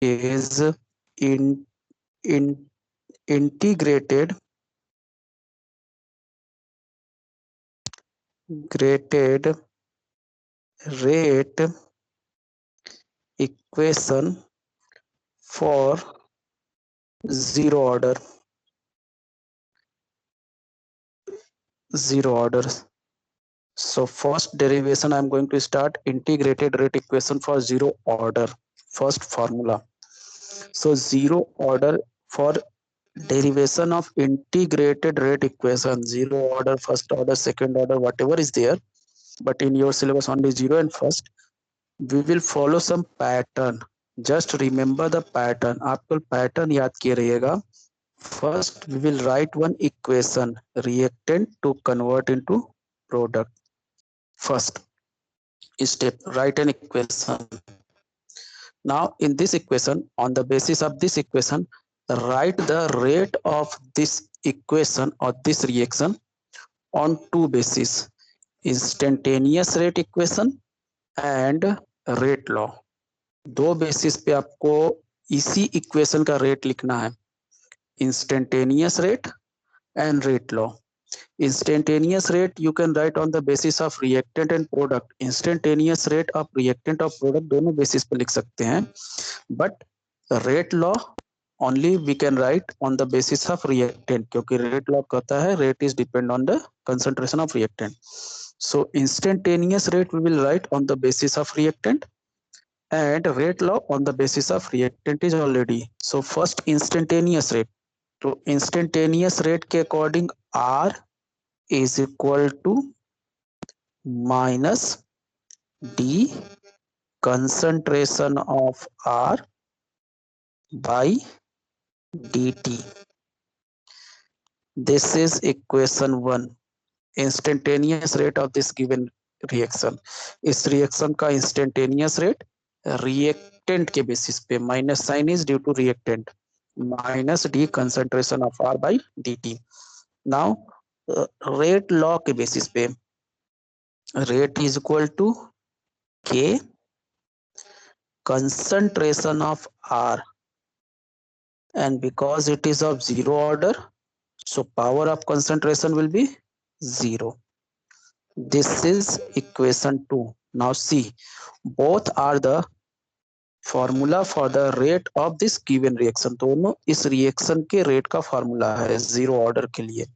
is in integrated graded rate equation for zero order zero order. So first derivation I'm going to start integrated rate equation for zero order. First formula. So zero order for derivation of integrated rate equation, zero order, first order, second order, whatever is there, but in your syllabus only zero and first, we will follow some pattern. Just remember the pattern. आपको pattern याद किए रहिएगा. First we will write one equation, reactant to convert into product. First step, write an equation. Now in this equation, on the basis of this equation, write the rate of this equation or this reaction on two bases, instantaneous rate equation and rate law. दो basis पे आपको इसी equation का rate लिखना है, instantaneous rate and rate law. Instantaneous rate you can write on the basis of reactant and product. Instantaneous rate of reactant और product दोनों basis पे लिख सकते हैं, but rate law only we can write on the basis of reactant, क्योंकि rate law कहता है rate is depend on the concentration of reactant. So instantaneous rate we will write on the basis of reactant and rate law on the basis of reactant is already. So first instantaneous rate. तो instantaneous rate के according R is equal to minus D concentration of R by dt. This is equation 1. Instantaneous rate of this given reaction. इस reaction का instantaneous rate reactant के basis पे, minus sign is due to reactant, minus D concentration of R by dt. Now rate law के basis पे rate is equal to K concentration of R, and because it is of zero order, so power of concentration will be 0. This is equation 2. Now see, both are the formula for the rate of this given reaction. दोनों इस reaction के rate का formula है zero order के लिए.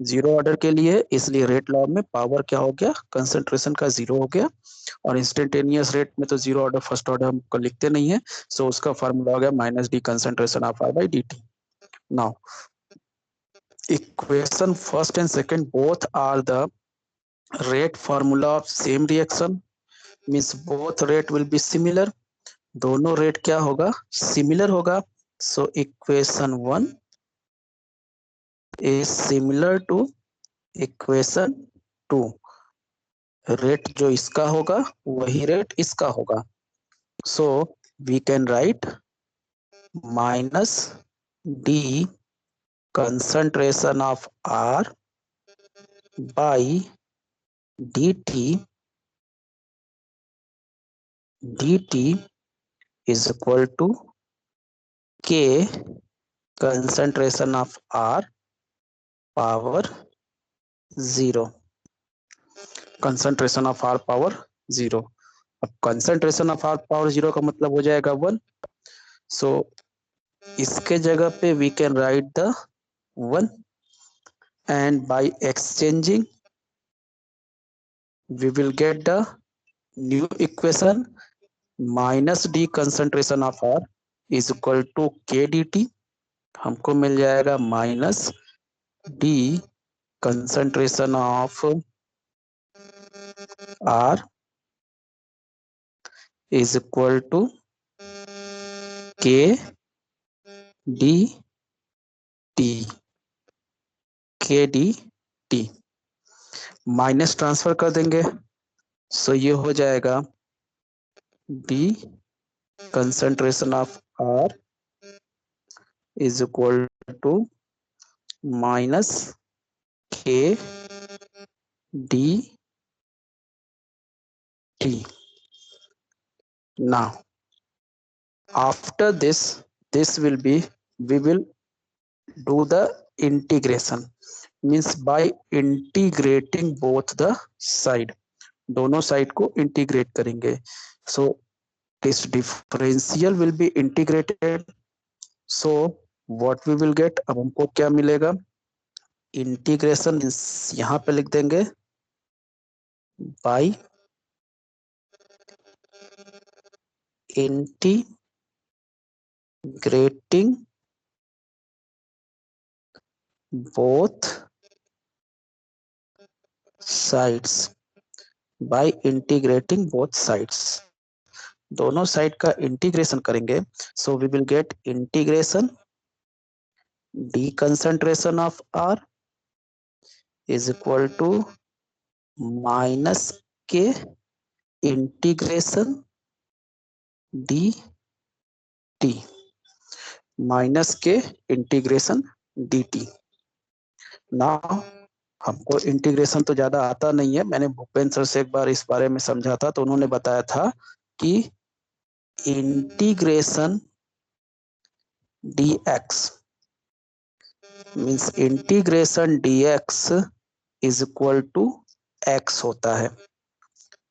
Zero order के लिए, इसलिए रेट लॉ में पावर क्या हो गया, कंसंट्रेशन का जीरो हो गया. और इंस्टेंटेनियस रेट में तो जीरो ऑर्डर फर्स्ट ऑर्डर हम लिखते नहीं है, सो उसका फार्मूला हो गया minus D concentration of R by D T. Now equation first and second both are the rate formula of same reaction, means both rate will be similar. दोनों rate क्या होगा, सिमिलर होगा. So equation 1 is similar to equation 2. Rate जो इसका होगा वही rate इसका होगा. So we can write minus D concentration of R by dt is equal to k concentration of r power 0. concentration of r power 0. अब concentration of r power 0 का मतलब हो जाएगा 1. सो इसके जगह पे we can write the 1 and by exchanging we will get the new equation minus d concentration of r is equal to k dt. हमको मिल जाएगा minus D concentration of R is equal to K D T. K D T minus transfer कर देंगे, सो ये हो जाएगा D concentration of R is equal to minus K D T. Now After this will be, we will do the integration, means by integrating both the side, दोनों side को integrate करेंगे. So this differential will be integrated. So what we will get, अब हमको क्या मिलेगा, integration यहाँ पे लिख देंगे by integrating both sides, by integrating both sides, दोनों साइड का इंटीग्रेशन करेंगे. So we will get integration D concentration of R is equal to minus K integration D T, minus K integration D T. ना हमको integration तो ज्यादा आता नहीं है, मैंने भूपेंद्र सर से एक बार इस बारे में समझा था, तो उन्होंने बताया था कि integration dx means integration dx is equal to x होता है.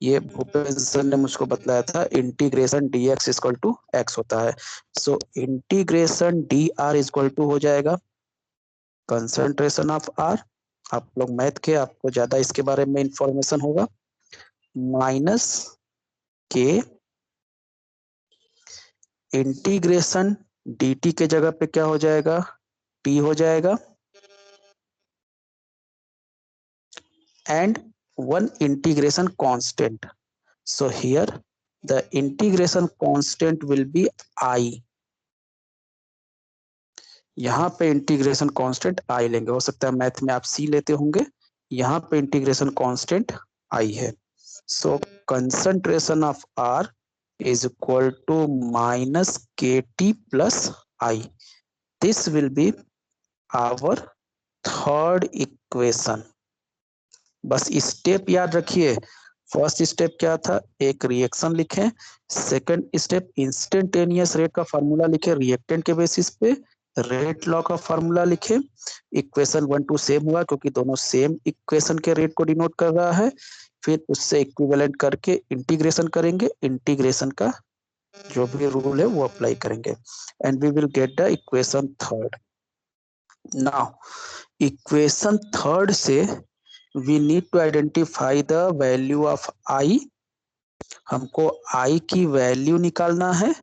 ये भूपेंद्र सर ने मुझको बतलाया था, integration dx is equal to x होता है. So integration dr is equal to हो जाएगा कंसंट्रेशन ऑफ r, आप लोग मैथ के, आपको ज्यादा इसके बारे में इंफॉर्मेशन होगा, माइनस के इंटीग्रेशन dt के जगह पे क्या हो जाएगा, t हो जाएगा, and one integration constant. So here the integration constant will be i. यहाँ पे इंटीग्रेशन कांस्टेंट i लेंगे, हो सकता है मैथ में आप c लेते होंगे, यहाँ पे इंटीग्रेशन कांस्टेंट i है. So concentration of r is equal to minus kt plus I. This will be our third equation. बस स्टेप याद रखिए, फर्स्ट स्टेप क्या था, एक रिएक्शन लिखें, सेकंड स्टेप इंस्टेंटेनियस रेट का फार्मूला लिखे रिएक्टेंट के बेसिस पे, रेट लॉ का फार्मूला लिखे, इक्वेशन 1 2 सेम हुआ क्योंकि दोनों सेम इक्वेशन के रेट को डिनोट कर रहा है, फिर उससे इक्विवेलेंट करके इंटीग्रेशन करेंगे, इंटीग्रेशन का जो भी रूल है वो अप्लाई करेंगे, and we will get the equation third. Now equation third से we need to identify the value of I. हमको आई की वैल्यू निकालना है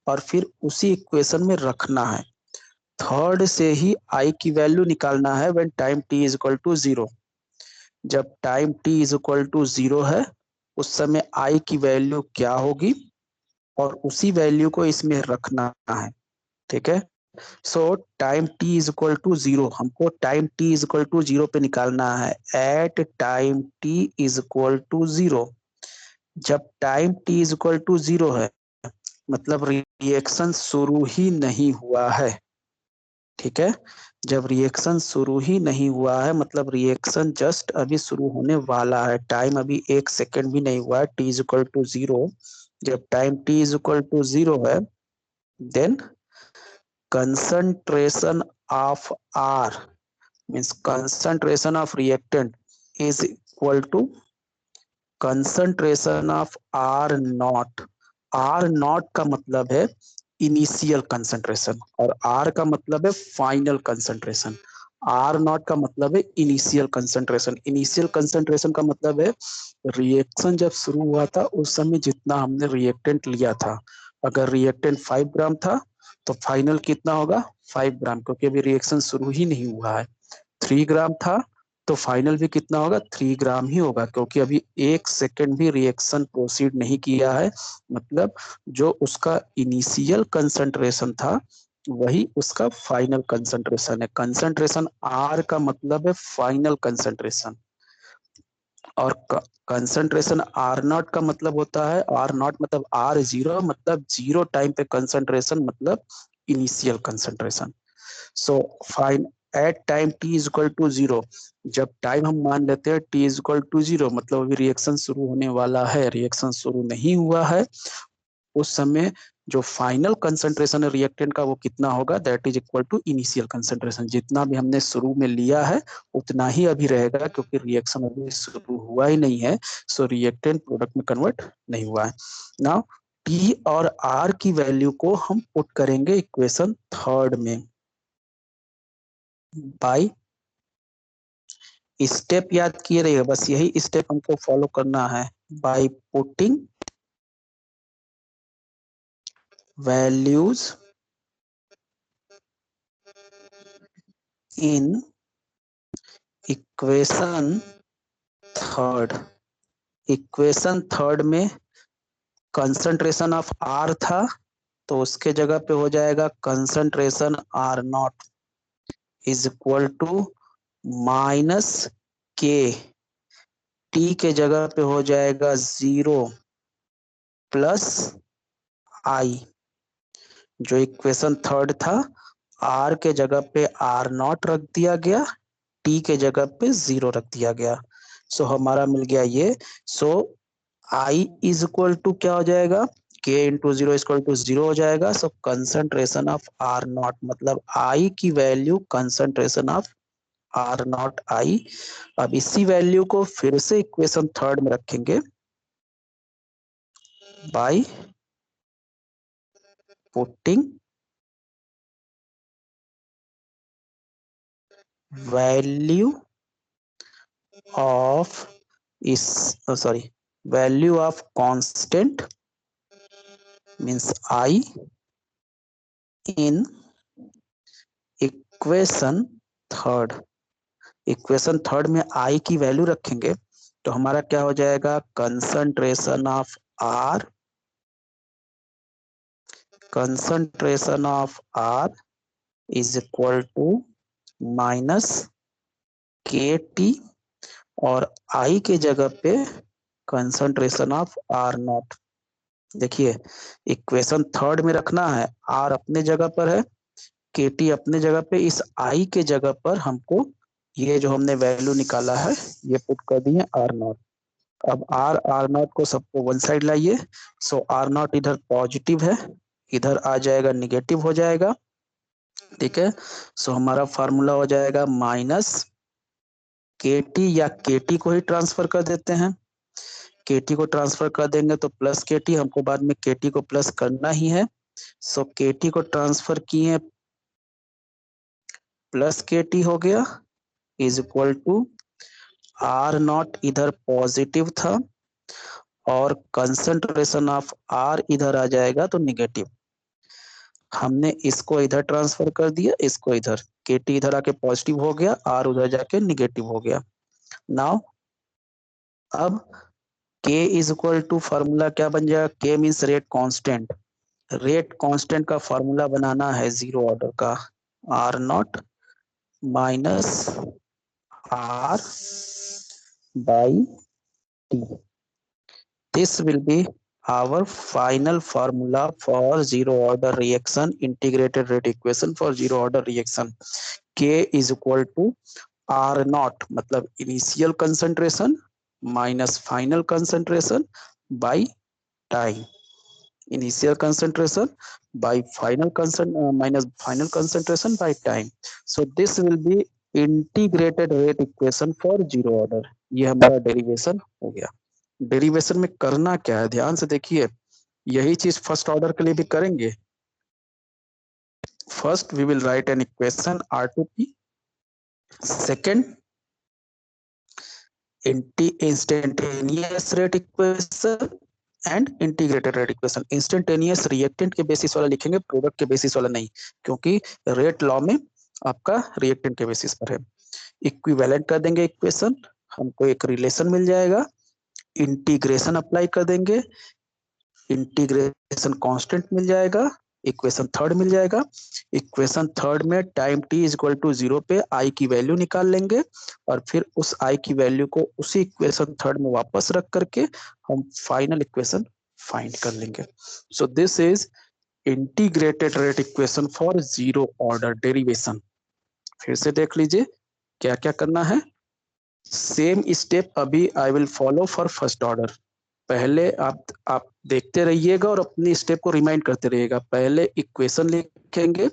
और फिर उसी इक्वेशन में रखना है. थर्ड से ही आई की वैल्यू निकालना है when time T is equal to 0. जब time T is equal to 0 है उस समय आई की वैल्यू क्या होगी और उसी वैल्यू को इसमें रखना है. ठीक है. So time T is equal to 0, हमको time T is equal to 0 पे निकालना है. At time T is equal to 0, जब time T is equal to 0 है मतलब रिएक्शन शुरू ही नहीं हुआ है. ठीक है. जब रिएक्शन शुरू ही नहीं हुआ है मतलब रिएक्शन जस्ट अभी शुरू होने वाला है, टाइम अभी 1 सेकेंड भी नहीं हुआ है, टी इज इक्वल टू 0. जब time t is equal to 0 है then concentration of R means concentration of reactant is equal to concentration of R naught. R naught का मतलब है इनिशियल कंसंट्रेशन और R का मतलब है फाइनल कंसंट्रेशन. R नॉट का मतलब है इनिशियल कंसंट्रेशन. इनिशियल कंसंट्रेशन का मतलब है रिएक्शन जब शुरू हुआ था उस समय जितना हमने रिएक्टेंट लिया था. अगर रिएक्टेंट 5 ग्राम था तो फाइनल कितना होगा 5 ग्राम, क्योंकि अभी रिएक्शन शुरू ही नहीं हुआ है. 3 ग्राम था तो फाइनल भी कितना होगा 3 ग्राम ही होगा, क्योंकि अभी 1 सेकेंड भी रिएक्शन प्रोसीड नहीं किया है. मतलब जो उसका इनिशियल कंसंट्रेशन था वही उसका फाइनल कंसंट्रेशन है. कंसंट्रेशन आर का मतलब है फाइनल कंसंट्रेशन और कंसंट्रेशन आर नॉट का मतलब होता है, आर नॉट मतलब आर जीरो, मतलब 0 टाइम पे कंसंट्रेशन मतलब initial concentration. So fine at time T is equal to 0, जब टाइम हम मान लेते हैं टी इज इक्वल टू 0 मतलब अभी रिएक्शन शुरू होने वाला है, रिएक्शन शुरू नहीं हुआ है, उस समय जो फाइनल कंसंट्रेशन है रिएक्टेंट का वो कितना होगा, that is equal to initial concentration. जितना भी हमने शुरू में लिया है उतना ही अभी रहेगा, क्योंकि रिएक्शन अभी शुरू हुआ ही नहीं है, सो रिएक्टेंट प्रोडक्ट में कन्वर्ट नहीं हुआ है। नाउ टी और आर की वैल्यू को हम पुट करेंगे इक्वेशन थर्ड में बाय स्टेप, याद किए रहिएगा, बस यही स्टेप हमको फॉलो करना है। By putting values in equation third. Equation third में कंसंट्रेशन ऑफ आर था, तो उसके जगह पे हो जाएगा concentration R naught is equal to minus के, टी के जगह पे हो जाएगा 0 प्लस आई। जो इक्वेशन थर्ड था, आर के जगह पे आर नॉट रख दिया गया, टी के जगह पे 0 रख दिया गया। सो हमारा मिल गया ये। सो आई इज इक्वल टू क्या हो जाएगा, के इंटू 0 इक्वल टू 0 हो जाएगा। So concentration of R naught, मतलब आई की value concentration of R naught I. अब इसी वैल्यू को फिर से इक्वेशन थर्ड में रखेंगे बाय पुटिंग वैल्यू ऑफ इस sorry value of constant means I in equation third. Equation third में आई की वैल्यू रखेंगे तो हमारा क्या हो जाएगा, concentration of R, concentration of R is equal to minus के टी, और आई के जगह पे कंसंट्रेशन ऑफ आर नॉट। देखिए इक्वेशन थर्ड में रखना है, आर अपने जगह पर है, के टी अपने जगह पे, इस आई के जगह पर हमको ये जो हमने वैल्यू निकाला है ये पुट कर दिए आर नॉट। अब आर नॉट को सबको वन साइड लाइए। सो आर नॉट इधर पॉजिटिव है, इधर आ जाएगा निगेटिव हो जाएगा, ठीक है। सो हमारा फार्मूला हो जाएगा माइनस के टी, या के टी को ही ट्रांसफर कर देते हैं, के टी को ट्रांसफर कर देंगे तो प्लस के टी, हमको बाद में के टी को प्लस करना ही है। सो के टी को ट्रांसफर किए, प्लस के टी हो गया is equal to R naught इधर पॉजिटिव था और कंसंट्रेशन ऑफ आर इधर आ जाएगा तो निगेटिव। हमने इसको इधर ट्रांसफर कर दिया, इसको इधर, के टी इधर आके पॉजिटिव हो गया, आर उधर जाके निगेटिव हो गया। नाउ अब के इज इक्वल टू फार्मूला क्या बन जाएगा, k means rate constant. Rate constant का फार्मूला बनाना है जीरो ऑर्डर का, R naught minus R by t. This will be our final formula for zero order reaction, integrated rate equation for zero order reaction। K is equal to R naught, मतलब initial concentration minus final concentration by time। Initial concentration by final minus final concentration by time। So this will be integrated rate equation for zero order। ये हमारा derivation हो गया। Derivation में करना क्या है, ध्यान से देखिए, यही चीज फर्स्ट ऑर्डर के लिए भी करेंगे। First we will write an equation R to P, second instantaneous rate equation and integrated rate equation. Instantaneous reactant के बेसिस वाला लिखेंगे, प्रोडक्ट के बेसिस वाला नहीं, क्योंकि रेट लॉ में आपका रिएक्टेंट के बेसिस पर है। इक्विवेलेंट कर देंगे इक्वेशन, हमको एक रिलेशन मिल जाएगा, इंटीग्रेशन अप्लाई कर देंगे, इंटीग्रेशन कांस्टेंट मिल जाएगा, इक्वेशन थर्ड मिल जाएगा। इक्वेशन थर्ड में time T is equal to 0 पे आई की वैल्यू निकाल लेंगे, और फिर उस आई की वैल्यू को उसी इक्वेशन थर्ड में वापस रख करके हम फाइनल इक्वेशन फाइंड कर लेंगे। So this is integrated rate equation for zero order derivation. फिर से देख लीजिए क्या क्या करना है, सेम स्टेप अभी I will follow for first order. पहले आप देखते रहिएगा और अपनी स्टेप को रिमाइंड करते रहिएगा। पहले इक्वेशन लिखेंगे,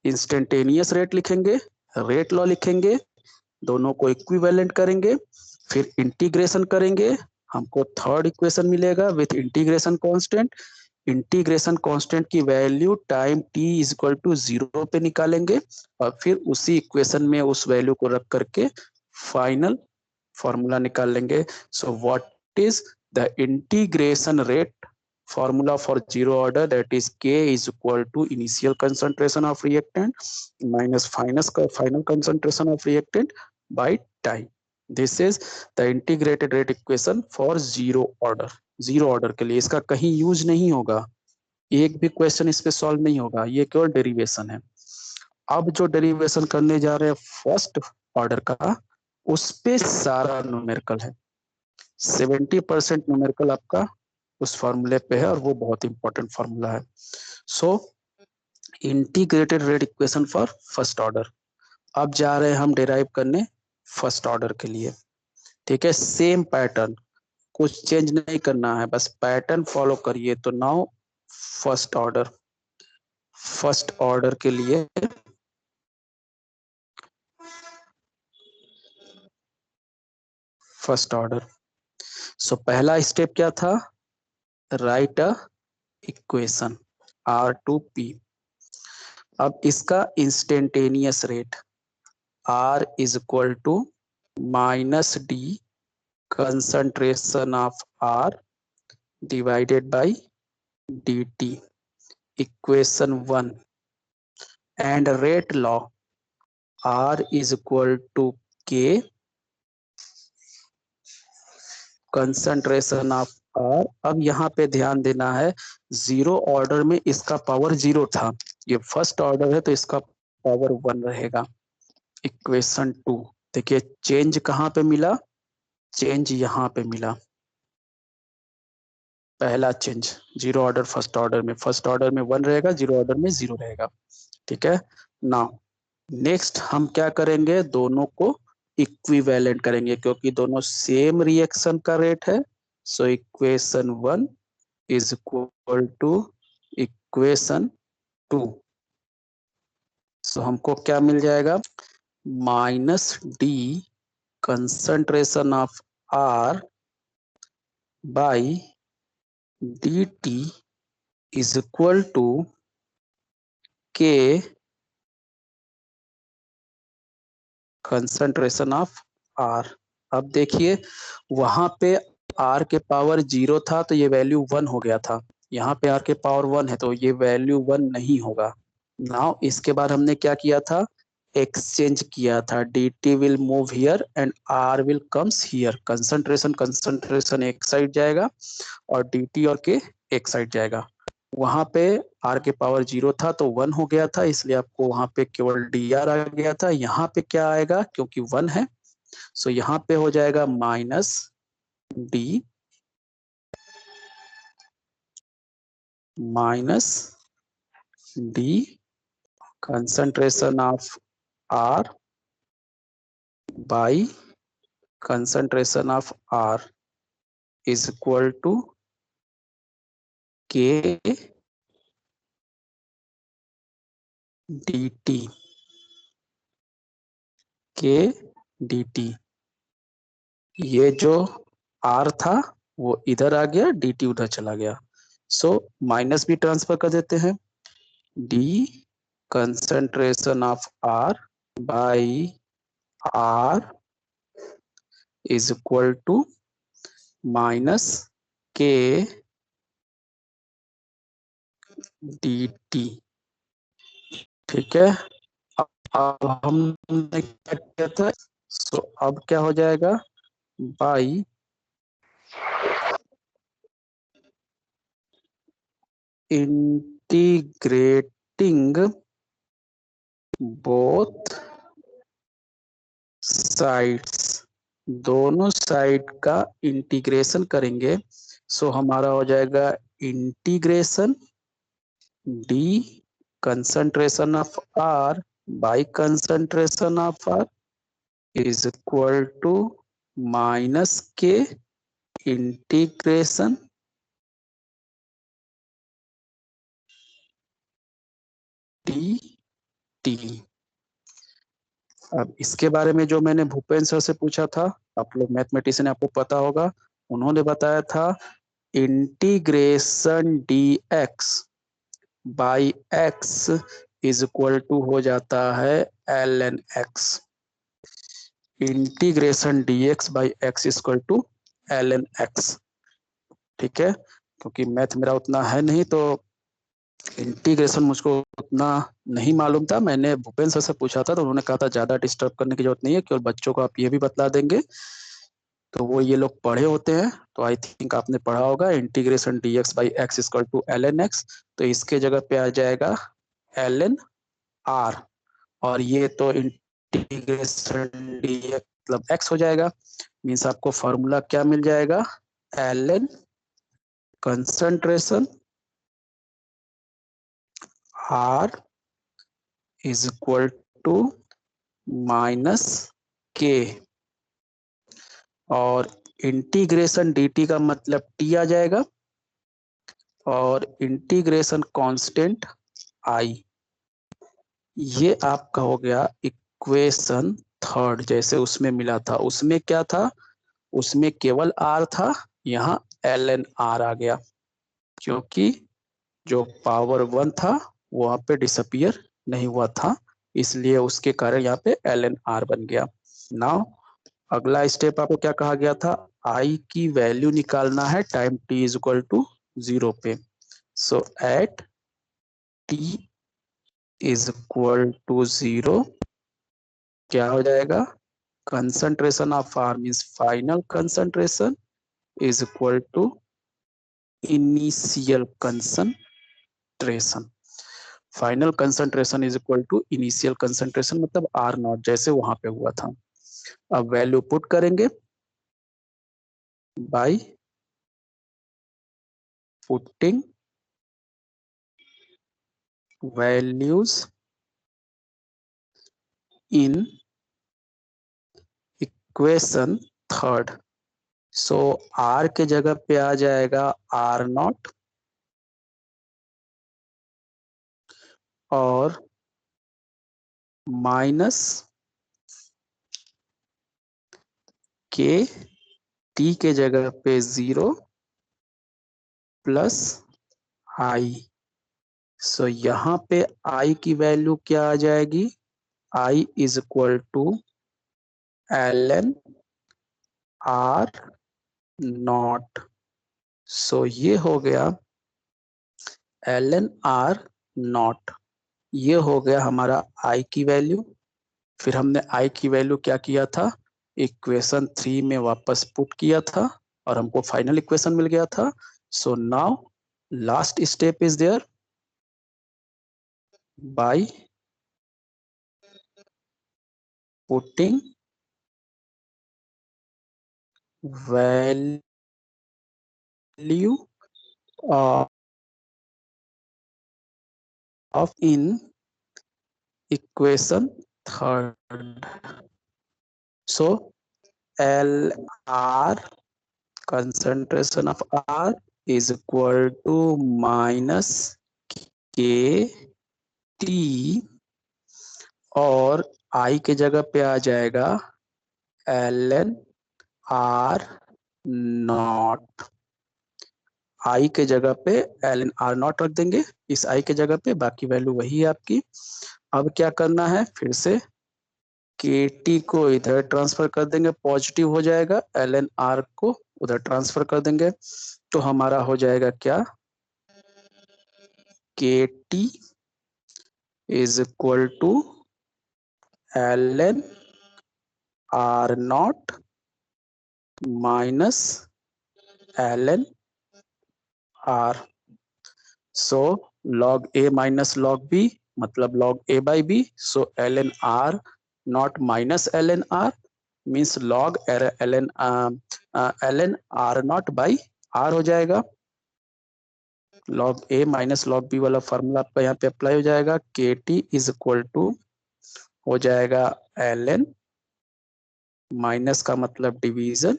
इंस्टेंटेनियस रेट लिखेंगे, रेट लॉ लिखेंगे, दोनों को इक्विवेलेंट करेंगे, फिर इंटीग्रेशन करेंगे, हमको थर्ड इक्वेशन मिलेगा with integration constant. Integration constant की value time t is equal to 0 पे निकालेंगे और फिर उसी इक्वेशन में उस वैल्यू को रख करके फाइनल फॉर्मूला निकाल लेंगे। So what is the integration rate formula for zero order, that is K is equal to initial concentration of reactant minus final concentration of reactant by time. This is the integrated rate equation for zero order. Zero order के लिए इसका कहीं use नहीं होगा, एक भी question इस पे सॉल्व नहीं होगा, ये केवल डेरिवेशन है। अब जो डेरिवेशन करने जा रहे हैं फर्स्ट ऑर्डर का, उस पे सारा न्यूमेरिकल है। 70% न्यूमेरिकल आपका उस फॉर्मूले पे है और वो बहुत इंपॉर्टेंट फॉर्मूला है। So integrated rate equation for first order. अब जा रहे हैं हम डिराइव करने फर्स्ट ऑर्डर के लिए। ठीक है, सेम पैटर्न, कुछ चेंज नहीं करना है, बस पैटर्न फॉलो करिए। तो नाउ फर्स्ट ऑर्डर के लिए फर्स्ट ऑर्डर, सो पहला स्टेप क्या था, राइट अ इक्वेशन R2P। अब इसका instantaneous rate R is equal to minus d concentration of R divided by dt, equation 1, and rate law R is equal to K concentration of R। अब यहाँ पे ध्यान देना है, जीरो ऑर्डर में इसका पावर 0 था, ये फर्स्ट ऑर्डर है तो इसका पावर 1 रहेगा। इक्वेशन 2, देखिए चेंज कहाँ पे मिला, चेंज यहाँ पे मिला। पहला change zero order first order में, फर्स्ट ऑर्डर में 1 रहेगा, जीरो ऑर्डर में 0 रहेगा। ठीक है, नाउ नेक्स्ट हम क्या करेंगे, दोनों को इक्विवेलेंट करेंगे क्योंकि दोनों सेम रिएक्शन का रेट है। So equation 1 is equal to equation 2। So हमको क्या मिल जाएगा, minus D concentration of R by dt is equal to K concentration of R। अब देखिए वहां पे R के पावर 0 था तो ये वैल्यू 1 हो गया था, यहाँ पे R के पावर 1 है तो ये वैल्यू 1 नहीं होगा। नाउ इसके बाद हमने क्या किया था, एक्सचेंज किया था, dt will move here and R will comes here. Concentration एक साइड जाएगा और dt और K एक साइड जाएगा। वहां पे R के पावर 0 था तो 1 हो गया था, इसलिए आपको वहां पे केवल dr आ गया था। यहाँ पे क्या आएगा, क्योंकि 1 है सो यहाँ पे हो जाएगा minus D concentration of R by concentration of R is equal to K dt, K dt। ये जो R था वो इधर आ गया, dt उधर चला गया, सो माइनस भी ट्रांसफर कर देते हैं। d concentration of R by R is equal to minus K dt। ठीक है, अब हमने क्या किया था, सो अब क्या हो जाएगा, बाई इंटीग्रेटिंग बोथ साइड्स, दोनों साइड का इंटीग्रेशन करेंगे। सो हमारा हो जाएगा integration D concentration of R by concentration of R is equal to minus K integration D t. अब इसके बारे में जो मैंने भूपेंद्र सर से पूछा था, आप लोग मैथमेटिशियन, आपको पता होगा, उन्होंने बताया था integration d x by x is equal to हो जाता है l n x. Integration d x by x is equal to L n x. ठीक है, क्योंकि मैथ मेरा उतना है नहीं तो इंटीग्रेशन मुझको उतना नहीं मालूम था। मैंने भूपेंद्र सर से पूछा था तो उन्होंने कहा था ज्यादा डिस्टर्ब करने की जरूरत नहीं है, केवल बच्चों को आप ये भी बतला देंगे तो वो ये लोग पढ़े होते हैं, तो आई थिंक आपने पढ़ा होगा integration d x by x equal to L n x. तो इसके जगह पे आ जाएगा एल एन आर, और ये तो इंटीग्रेशन डी एक्स मतलब एक्स हो जाएगा। मीन्स आपको फॉर्मूला क्या मिल जाएगा, l n concentration R is equal to minus k, और इंटीग्रेशन dt का मतलब t आ जाएगा, और इंटीग्रेशन कांस्टेंट i। ये आपका हो गया इक्वेशन थर्ड, जैसे उसमें मिला था, उसमें क्या था, उसमें केवल r था, यहाँ ln r आ गया, क्योंकि जो पावर 1 था वो वहां पे डिसअपियर नहीं हुआ था, इसलिए उसके कारण यहाँ पे ln r बन गया। नाउ अगला स्टेप आपको क्या कहा गया था, आई की वैल्यू निकालना है time T is equal to 0 पे। So at T is equal to 0 क्या हो जाएगा, concentration of R means final concentration is equal to initial concentration. Final concentration is equal to initial concentration मतलब आर नॉट, जैसे वहां पे हुआ था। अब वैल्यू पुट करेंगे by putting values in equation third. So R के जगह पे आ जाएगा आर नॉट, और माइनस के, टी के जगह पे 0 प्लस आई। सो यहाँ पे आई की वैल्यू क्या आ जाएगी, I is equal to L N R naught. So ये हो गया एल एन आर नॉट, ये हो गया हमारा आई की वैल्यू। फिर हमने आई की वैल्यू क्या किया था, इक्वेशन 3 में वापस पुट किया था और हमको फाइनल इक्वेशन मिल गया था। So now last step is there, by putting value of in equation third. So l R concentration of R is equal to minus k t, और I के जगह पे आ जाएगा l N R naught. I के जगह पे L N R not रख देंगे इस आई के जगह पे, बाकी वैल्यू वही है आपकी। अब क्या करना है, फिर से के टी को इधर ट्रांसफर कर देंगे, पॉजिटिव हो जाएगा, एल एन आर को उधर ट्रांसफर कर देंगे, तो हमारा हो जाएगा क्या, के T is equal to ln r naught minus ln r। so log a minus log b मतलब log a by b, so ln r not minus ln r means log ln r naught by r हो जाएगा। log a minus log b वाला formula आपका यहाँ पे apply हो जाएगा, k t is equal to हो जाएगा ln, माइनस का मतलब division,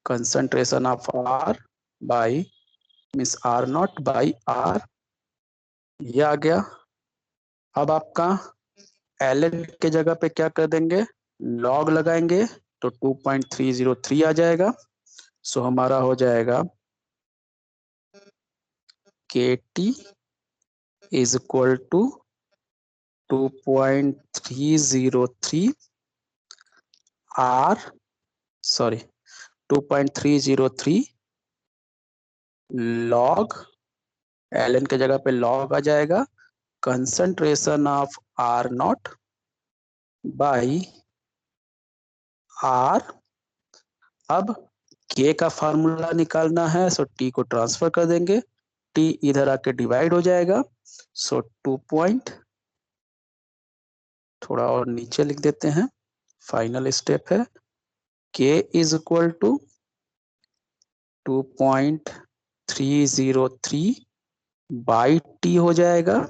concentration of R by means R naught by R, ये आ गया। अब आपका एल के जगह पे क्या कर देंगे, लॉग लगाएंगे तो 2.303 आ जाएगा। सो हमारा हो जाएगा k t is equal to 2.303 R, sorry 2.303 log, l के जगह पे लॉग आ जाएगा concentration of R naught by R. अब के का फार्मूला निकालना है, सो टी को ट्रांसफर कर देंगे, टी इधर आके डिवाइड हो जाएगा। सो 2 पॉइंट, थोड़ा और नीचे लिख देते हैं, फाइनल स्टेप है k is equal to 2.303 by t हो जाएगा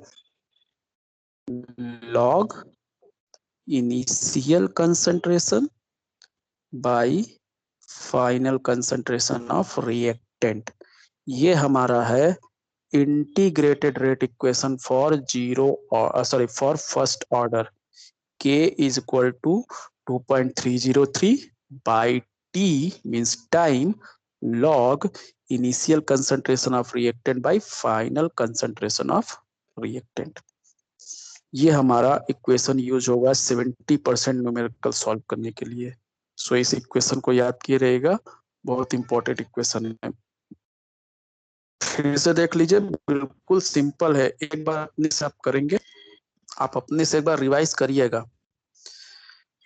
log initial concentration by final concentration of reactant. ये हमारा है integrated rate equation for for first order. K is equal to 2.303 by T means time log initial concentration of reactant by final concentration of reactant। ये हमारा equation use होगा 70% numerical solve करने के लिए। सो इस इक्वेशन को याद किए रहेगा, बहुत इंपॉर्टेंट इक्वेशन है। फिर से देख लीजिए, बिल्कुल सिंपल है, एक बार अपने से आप करेंगे, आप अपने से एक बार रिवाइज करिएगा।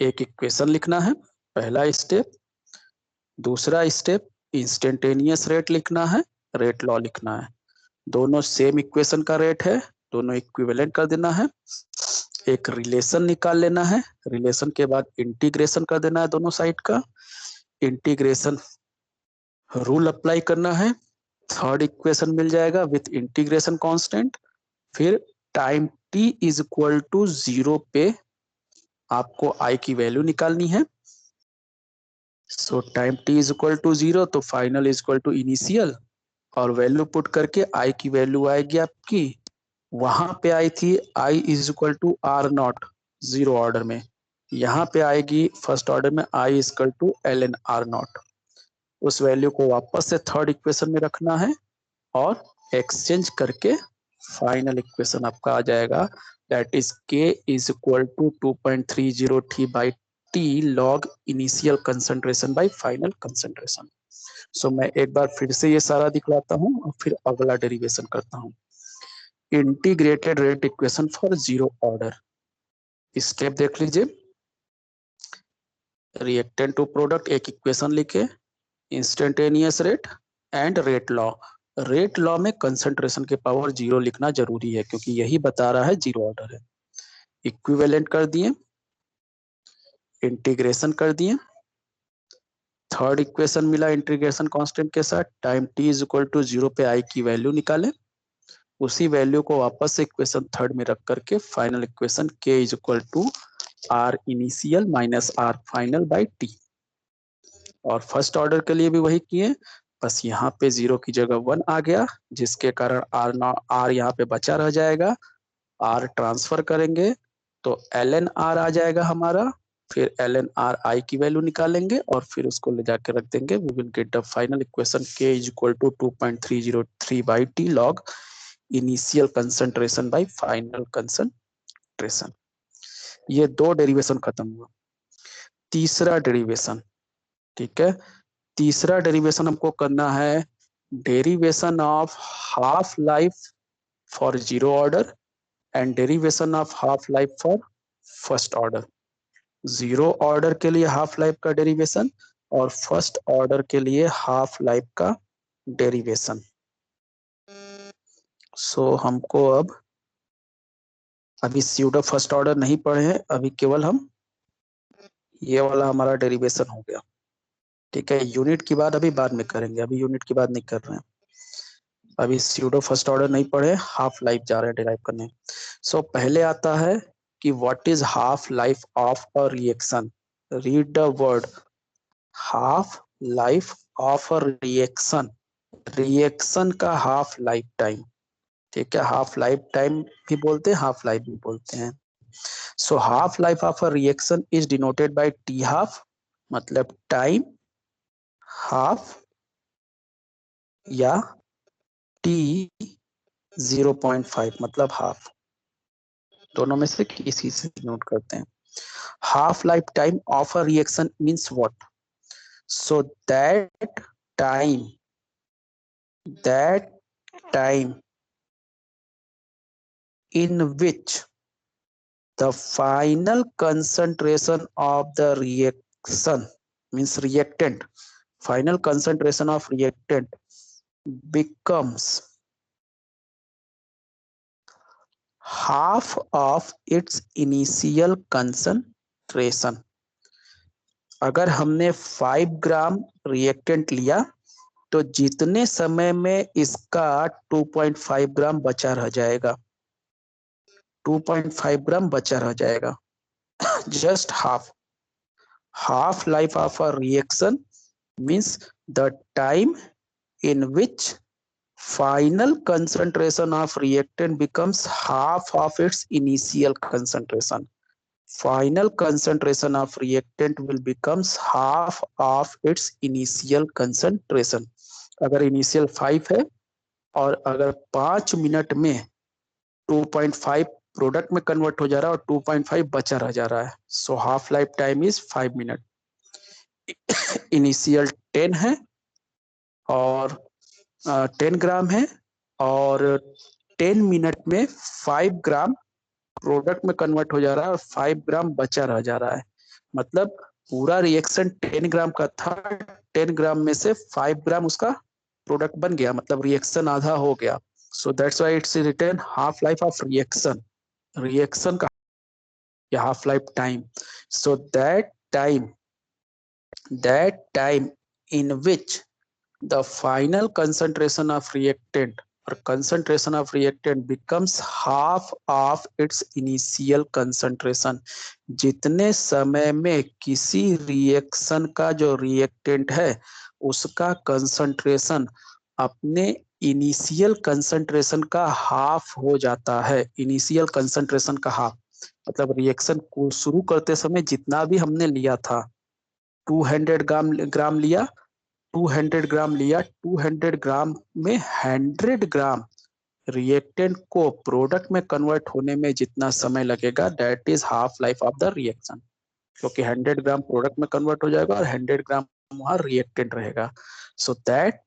एक इक्वेशन लिखना है, पहला स्टेप। दूसरा स्टेप इंस्टेंटेनियस रेट लिखना है, रेट लॉ लिखना है। दोनों सेम इक्वेशन का रेट है, दोनों इक्विवेलेंट कर देना है। एक रिलेशन निकाल लेना है, रिलेशन के बाद इंटीग्रेशन कर देना है दोनों साइड का, इंटीग्रेशन रूल अप्लाई करना है। थर्ड इक्वेशन मिल जाएगा विथ इंटीग्रेशन कांस्टेंट। फिर time t is equal to 0 पे आपको i की वैल्यू निकालनी है। So time t is equal to 0 तो final is equal to initial, और वैल्यू पुट करके i की वैल्यू आएगी आपकी, वहां पे आई थी i is equal to R naught zero order में, यहाँ पे आएगी फर्स्ट ऑर्डर में i is equal to L N R not. उस वैल्यू को वापस से थर्ड इक्वेशन में रखना है और एक्सचेंज करके फाइनल इक्वेशन आपका आ जाएगा, that is k is equal to 2.303 by t log initial concentration by final concentration. So मैं एक बार फिर से ये सारा दिखलाता हूँ और फिर अगला डेरिवेशन करता हूँ। Integrated rate equation for zero order, step देख लीजिए। रिएक्टेंट टू प्रोडक्ट एक इक्वेशन लिखे, instantaneous rate and rate law. Rate law में कंसंट्रेशन के पावर 0 लिखना जरूरी है क्योंकि यही बता रहा है जीरो ऑर्डर है। इक्विवेलेंट कर दिए, इंटीग्रेशन कर दिए, थर्ड इक्वेशन मिला इंटीग्रेशन कांस्टेंट के साथ, time t is equal to 0 पे i की वैल्यू निकाले, उसी वैल्यू को वापस से इक्वेशन थर्ड में रख करके final equation k is equal to R initial minus R final by t. और फर्स्ट ऑर्डर के लिए भी वही किए, बस यहाँ पे 0 की जगह 1 आ गया, जिसके कारण आर यहाँ पे बचा रह जाएगा। आर ट्रांसफर करेंगे तो एल एन आर आ जाएगा हमारा, फिर एल एन आर आई की वैल्यू निकालेंगे और फिर उसको ले जाके रख देंगे। We will get the final equation k is equal to 2.303 by T log initial concentration by final concentration. ये दो डेरिवेशन खत्म हुआ। तीसरा डेरिवेशन, ठीक है, तीसरा डेरिवेशन हमको करना है derivation of half life for zero order and derivation of half life for first order. Zero order के लिए हाफ लाइफ का डेरिवेशन और फर्स्ट ऑर्डर के लिए हाफ लाइफ का डेरिवेशन। सो हमको अब अभी स्यूडो फर्स्ट ऑर्डर नहीं पढ़े हैं, अभी केवल हम ये वाला हमारा डेरिवेशन हो गया, ठीक है। यूनिट की बात अभी बाद में करेंगे, अभी यूनिट की बात नहीं कर रहे हैं। अभी स्यूडो फर्स्ट ऑर्डर नहीं पढ़े, हाफ लाइफ जा रहे हैं डिराइव करने। सो पहले आता है कि what is half life of a reaction. Read the word half life of a reaction, reaction का हाफ लाइफ टाइम, ठीक है, हाफ लाइफ टाइम भी बोलते हैं, हाफ लाइफ भी बोलते हैं। So half life of a reaction is denoted by T half, मतलब टाइम हाफ या टी 0.5 मतलब हाफ, दोनों में से किसी से नोट करते हैं। Half life time of a reaction means what? So time that time in which the final concentration of the reaction means reactant, final concentration of reactant becomes half of its initial concentration। अगर हमने 5 ग्राम reactant लिया तो जितने समय में इसका 2.5 ग्राम बचा रह जाएगा, 2.5 ग्राम बचा रह जाएगा, just half life of a reaction means the time in which final concentration of reactant becomes half of its initial concentration, final concentration of reactant will becomes half of its initial concentration। अगर initial 5 है और अगर 5 minute में 2.5 product में convert हो जा रहा है और 2.5 बचा रह जा रहा है, so half life time is 5 minute. Initial 10 है और 10 ग्राम है और 10 मिनट में 5 ग्राम प्रोडक्ट में कन्वर्ट हो जा रहा है और 5 ग्राम बचा रह जा रहा है, मतलब पूरा रिएक्शन 10 ग्राम का था, 10 ग्राम में से 5 ग्राम उसका प्रोडक्ट बन गया, मतलब रिएक्शन आधा हो गया। So that's why it's written half life of reaction, reaction का half life time. So that time in which the final concentration of reactant or concentration of reactant becomes half of its initial concentration, जितने समय में किसी reaction का जो reactant है उसका concentration अपने इनिशियल कंसंट्रेशन का हाफ हो जाता है, इनिशियल कंसंट्रेशन का हाफ, मतलब रिएक्शन को शुरू करते समय जितना भी हमने लिया था 200 ग्राम लिया, 200 ग्राम लिया, 200 ग्राम में 100 ग्राम रिएक्टेंट को प्रोडक्ट में कन्वर्ट होने में जितना समय लगेगा that is half life of the reaction, क्योंकि 100 ग्राम प्रोडक्ट में कन्वर्ट हो जाएगा और 100 ग्राम वहां रिएक्टेंट रहेगा। सो दैट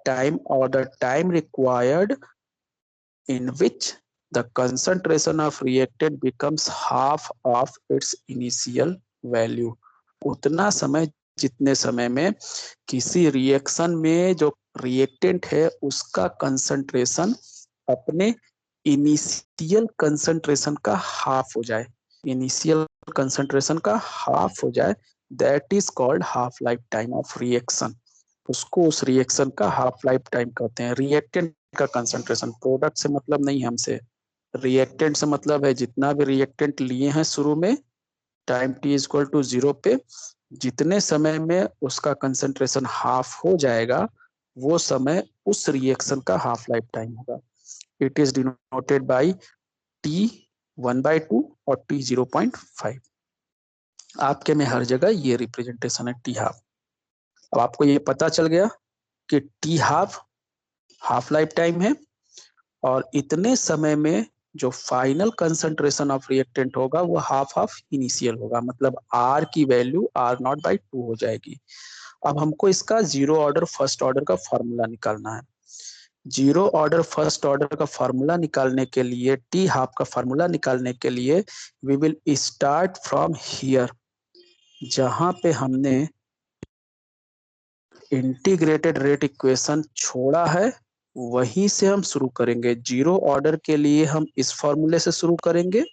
टाइम और the time required in which the concentration of reactant becomes half of its initial value, उतना समय जितने समय में किसी रिएक्शन में जो रिएक्टेंट है उसका कंसंट्रेशन अपने इनिशियल कंसंट्रेशन का हाफ हो जाए, इनिशियल कंसंट्रेशन का हाफ हो जाए, that is called half life time of reaction, उसको उस रिएक्शन का हाफ लाइफ टाइम कहते हैं। रिएक्टेंट का कंसंट्रेशन, प्रोडक्ट से मतलब नहीं हमसे, रिएक्टेंट से मतलब है जितना भी रिएक्टेंट लिए हैं शुरू में time T is equal to 0 पे जितने समय में उसका कंसंट्रेशन हाफ हो जाएगा वो समय उस रिएक्शन का हाफ लाइफ टाइम होगा। It is denoted by T 1/2 और टी 0.5। आपके में हर जगह ये रिप्रेजेंटेशन है टी हाफ। अब आपको ये पता चल गया कि टी हाफ लाइफ टाइम है और इतने समय में जो फाइनल कंसंट्रेशन ऑफ रिएक्टेंट होगा वो हाफ ऑफ इनिशियल होगा, मतलब आर की वैल्यू R0/2 हो जाएगी। अब हमको इसका जीरो ऑर्डर फर्स्ट ऑर्डर का फॉर्मूला निकालना है। जीरो ऑर्डर फर्स्ट ऑर्डर का फॉर्मूला निकालने के लिए, टी हाफ का फॉर्मूला निकालने के लिए we will start from here, जहां पे हमने इंटीग्रेटेड रेट इक्वेशन छोड़ा है वहीं से हम शुरू करेंगे। जीरो ऑर्डर के लिए हम इस फॉर्मूले से शुरू करेंगे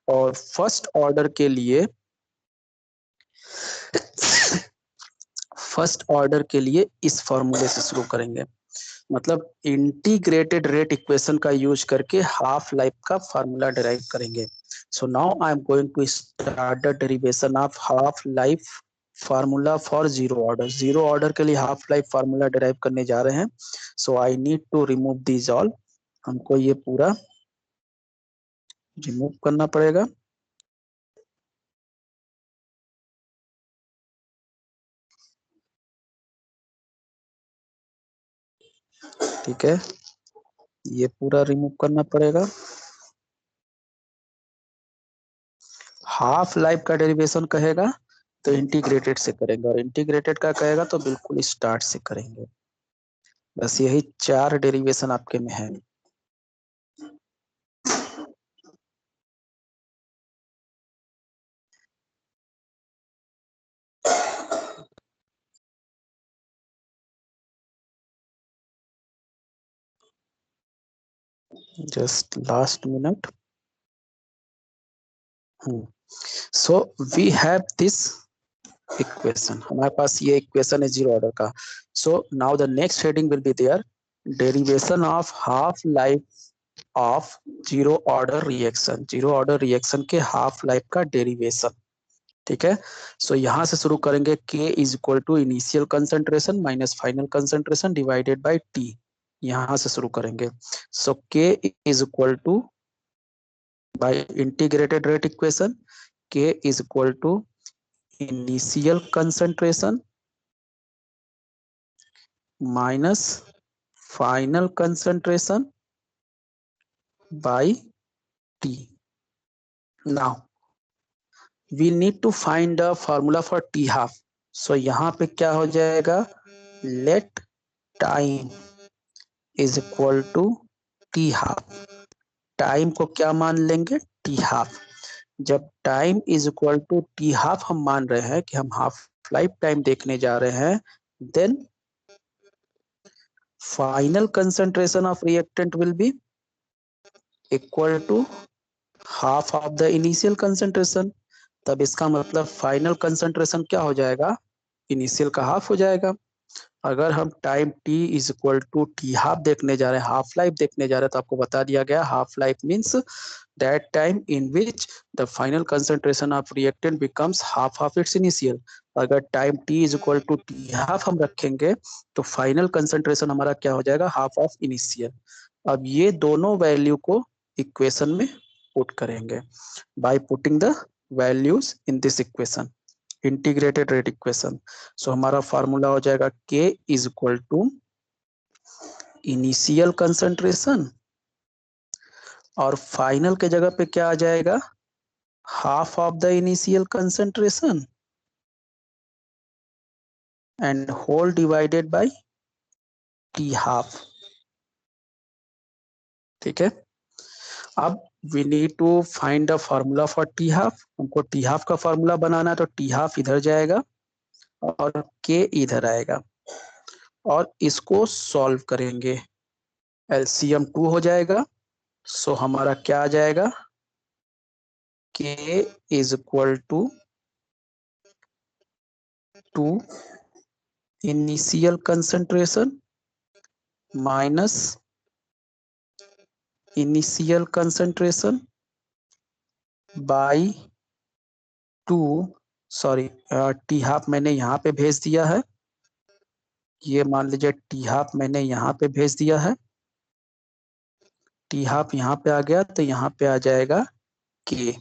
और फर्स्ट ऑर्डर के लिए इस फॉर्मूले से शुरू करेंगे, मतलब इंटीग्रेटेड रेट इक्वेशन का यूज करके हाफ लाइफ का फॉर्मूला डिराइव करेंगे। So now I am going to start the derivation of half life formula for zero order, zero order के लिए हाफ लाइफ फार्मूला डिराइव करने जा रहे हैं। So I need to remove this all, हमको ये पूरा रिमूव करना पड़ेगा। ठीक है, ये पूरा रिमूव करना पड़ेगा। हाफ लाइफ का डेरिवेशन कहेगा तो इंटीग्रेटेड से करेंगे, और इंटीग्रेटेड का कहेगा तो बिल्कुल स्टार्ट से करेंगे। बस यही 4 डेरिवेशन आपके में है। Just last minute. So we have this equation, हमारे पास ये इक्वेशन है जीरो ऑर्डर का। So now the next heading will be there, derivation of half life of zero order reaction, zero order reaction के half life का derivation. ठीक है, so यहाँ से शुरू करेंगे, k is equal to initial concentration minus final concentration divided by t, यहाँ से शुरू करेंगे। So k is equal to, by integrated rate equation, k is equal to initial concentration minus final concentration by t। Now we need to find the formula for t half. So यहाँ पे क्या हो जाएगा, let time is equal to T half. Time को क्या मान लेंगे, T half. जब time is equal to T half हम मान रहे हैं कि हम हाफ लाइफ टाइम देखने जा रहे हैं, then final concentration of reactant will be equal to half of the initial concentration. तब इसका मतलब फाइनल कंसंट्रेशन क्या हो जाएगा, इनिशियल का हाफ हो जाएगा। अगर हम time t is equal to T half देखने जा रहे हैं, हाफ लाइफ देखने जा रहे हैं, तो आपको बता दिया गया half life means that time in which the final concentration of reactant becomes half of its initial. अगर time t is equal to T half हम रखेंगे तो फाइनल कंसंट्रेशन हमारा क्या हो जाएगा, हाफ ऑफ इनिशियल। अब ये दोनों वैल्यू को इक्वेशन में पुट करेंगे by putting the values in this equation, integrated rate equation. So हमारा फार्मूला हो जाएगा k is equal to initial concentration, और फाइनल के जगह पे क्या आ जाएगा, half of the initial concentration and whole divided by T half. ठीक है, अब we need to find the formula for T half. हमको टी हाफ का फार्मूला बनाना है, तो टी हाफ इधर जाएगा और k इधर आएगा, और इसको सॉल्व करेंगे, एलसीएम 2 हो जाएगा। सो हमारा क्या आ जाएगा, k is equal to 2 initial concentration minus initial concentration by 2, sorry t half मैंने यहाँ पे भेज दिया है, ये मान लीजिए टी हाफ मैंने यहाँ पे भेज दिया है, टी हाफ यहाँ पे आ गया तो यहाँ पे आ जाएगा के।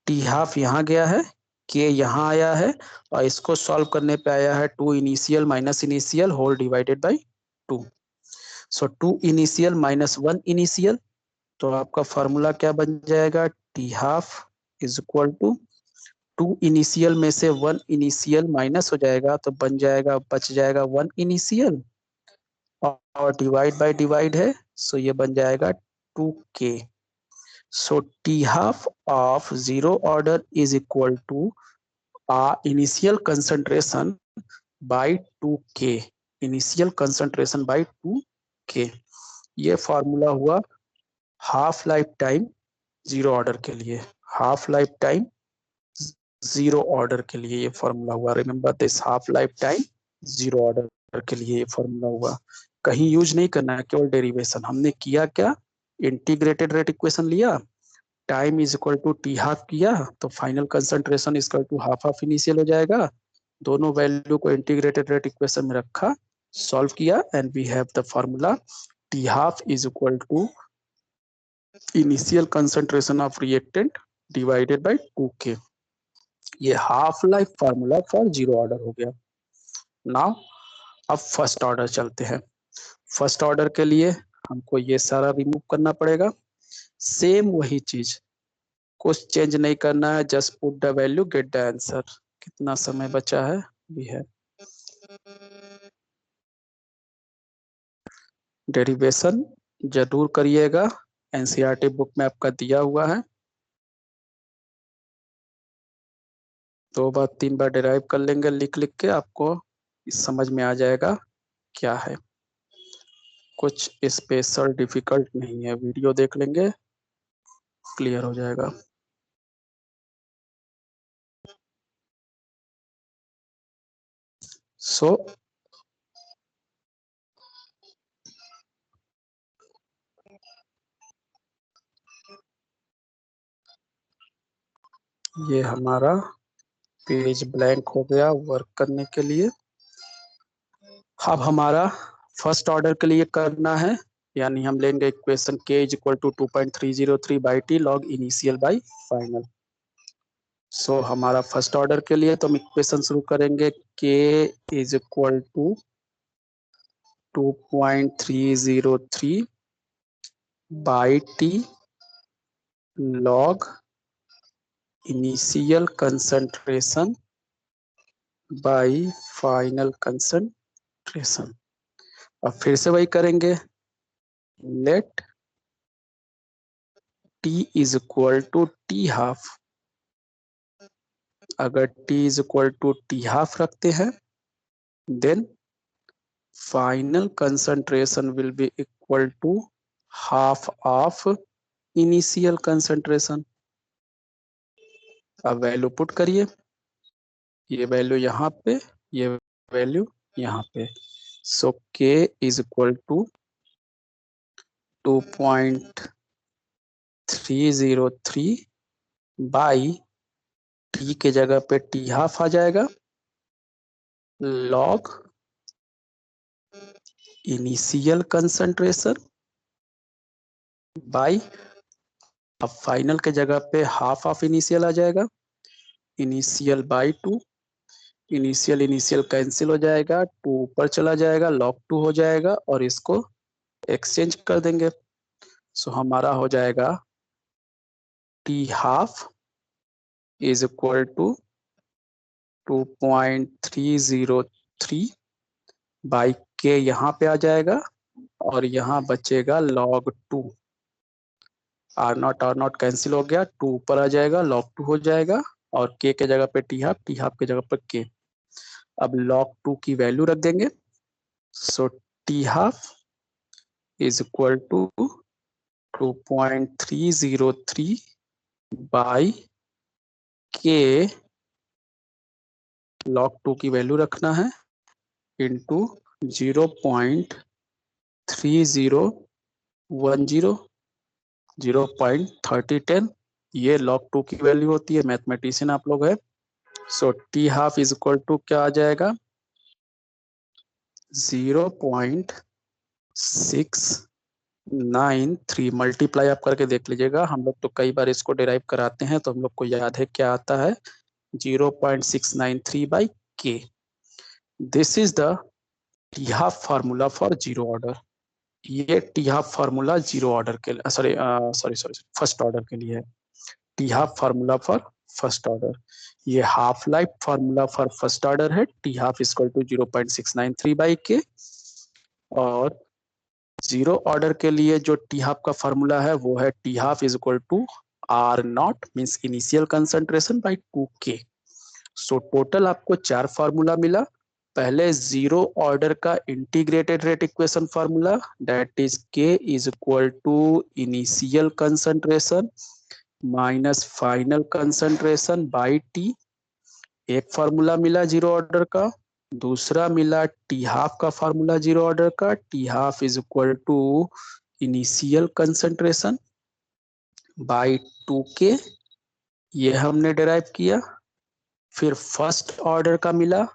टी हाफ यहाँ गया है, के यहाँ आया है, और इसको सॉल्व करने पे आया है 2 initial minus initial whole divided by 2। So 2 initial minus 1 initial, तो आपका फॉर्मूला क्या बन जाएगा, t half is equal to 2 initial में से 1 इनिशियल माइनस हो जाएगा तो बन जाएगा, बच जाएगा 1 इनिशियल, और डिवाइड बाय डिवाइड है, सो ये बन जाएगा 2k। So T half of zero order is equal to initial concentration by 2k, initial concentration by 2k। ये फॉर्मूला हुआ half life time zero order के लिए, half life time zero order के लिए ये फॉर्मूला हुआ। Remember this, half life time zero order के लिए ये फॉर्मूला हुआ। कहीं यूज नहीं करना है, केवल डेरिवेशन। हमने किया क्या, इंटीग्रेटेड रेट इक्वेशन लिया, time is equal to T half किया तो final concentration is equal to half of initial हो जाएगा। दोनों वैल्यू को इंटीग्रेटेड रेट इक्वेशन में रखा, सॉल्व किया and we have the formula t half is equal to initial concentration of reactant divided by 2K। ये half life formula for zero order हो गया। नाउ अब फर्स्ट ऑर्डर चलते हैं। फर्स्ट ऑर्डर के लिए हमको ये सारा रिमूव करना पड़ेगा। सेम वही चीज, कुछ चेंज नहीं करना है, just put the value get the answer. कितना समय बचा है? भी है डेरिवेशन जरूर करिएगा, एनसीईआरटी बुक में आपका दिया हुआ है। 2 बार 3 बार डिराइव कर लेंगे लिख लिख के, आपको समझ में आ जाएगा क्या है। कुछ स्पेशल डिफिकल्ट नहीं है, वीडियो देख लेंगे क्लियर हो जाएगा। सो ये हमारा पेज ब्लैंक हो गया वर्क करने के लिए। अब हमारा फर्स्ट ऑर्डर के लिए करना है, यानी हम लेंगे equation k is equal to 2.303 by T log initial by final. So हमारा फर्स्ट ऑर्डर के लिए तो हम इक्वेशन शुरू करेंगे k is equal to 2.303 by T log initial concentration by final concentration. अब फिर से वही करेंगे, let t is equal to T half. अगर t is equal to T half रखते हैं then final concentration will be equal to half of initial concentration. अब value put करिए, ये वैल्यू यहाँ पे, ये वैल्यू यहाँ पे। So k is equal to 2.303 by t के जगह पे टी हाफ आ जाएगा लॉग इनिशियल कंसंट्रेशन बाई, अब फाइनल के जगह पे हाफ ऑफ इनिशियल आ जाएगा, initial by 2। Initial initial cancel हो जाएगा, 2 ऊपर चला जाएगा, लॉग 2 हो जाएगा और इसको एक्सचेंज कर देंगे। सो हमारा हो जाएगा t half is equal to 2.303 by k यहाँ पे आ जाएगा और यहाँ बचेगा log 2। आर नॉट कैंसिल हो गया, 2 ऊपर आ जाएगा, log 2 हो जाएगा और k के जगह पे टी हाफ के जगह पर k। अब log 2 की वैल्यू रख देंगे। So T half is equal to 2.303 by K log 2 की वैल्यू रखना है इंटू 0.3010 0.3010, ये log 2 की वैल्यू होती है। मैथमेटिशियन आप लोग है। So T half is equal to क्या आ जाएगा 0.693। मल्टीप्लाई आप करके देख लीजिएगा, हम लोग तो कई बार इसको डिराइव कराते हैं तो हम लोग को याद है क्या आता है 0.693 by K. This is the T half formula for zero order. ये T half formula zero order के लिए, sorry sorry sorry first order के लिए है। T half formula for first order, ये half life formula for first order है T half equal to 0.693 by K. और zero order के लिए जो टी हाफ का फार्मूला है वो है T half is equal to R naught means initial concentration by 2K। So total आपको 4 फार्मूला मिला। पहले जीरो ऑर्डर का integrated rate equation formula that is K is equal to initial concentration minus final concentration by T, एक formula मिला zero order का। दूसरा मिला T half का फार्मूला जीरो ऑर्डर का, T half is equal to initial concentration by 2k, ये हमने derive किया। फिर फर्स्ट ऑर्डर का मिला